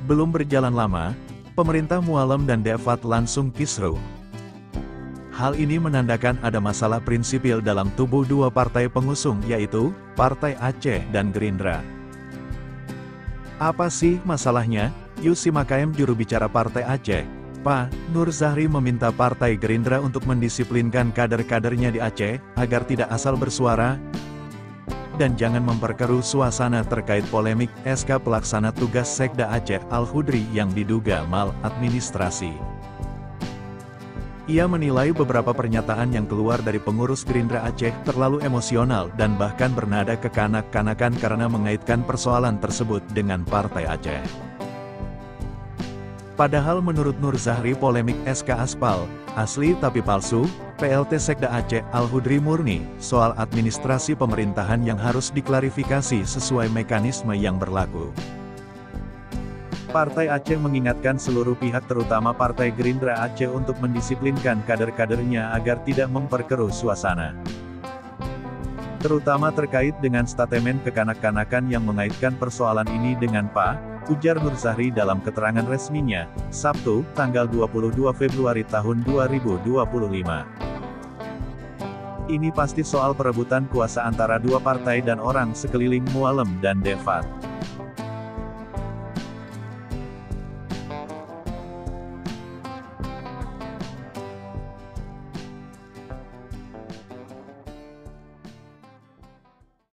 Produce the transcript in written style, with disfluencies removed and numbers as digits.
Belum berjalan lama, pemerintah Mualem dan Devat langsung kisruh. Hal ini menandakan ada masalah prinsipil dalam tubuh dua partai pengusung, yaitu Partai Aceh dan Gerindra. Apa sih masalahnya? Yuk simak juru bicara Partai Aceh, Pak Nur Zahri, meminta Partai Gerindra untuk mendisiplinkan kader-kadernya di Aceh, agar tidak asal bersuara, dan jangan memperkeruh suasana terkait polemik SK Pelaksana Tugas Sekda Aceh Al-Hudri yang diduga maladministrasi. Ia menilai beberapa pernyataan yang keluar dari pengurus Gerindra Aceh terlalu emosional dan bahkan bernada kekanak-kanakan karena mengaitkan persoalan tersebut dengan Partai Aceh. Padahal menurut Nur Zahri polemik SK Aspal, asli tapi palsu, PLT Sekda Aceh Al-Hudri murni, soal administrasi pemerintahan yang harus diklarifikasi sesuai mekanisme yang berlaku. Partai Aceh mengingatkan seluruh pihak terutama Partai Gerindra Aceh untuk mendisiplinkan kader-kadernya agar tidak memperkeruh suasana. Terutama terkait dengan statement kekanak-kanakan yang mengaitkan persoalan ini dengan Pak, ujar Nur Zahri dalam keterangan resminya, Sabtu, tanggal 22 Februari tahun 2025. Ini pasti soal perebutan kuasa antara dua partai dan orang sekeliling Mualem dan Devat.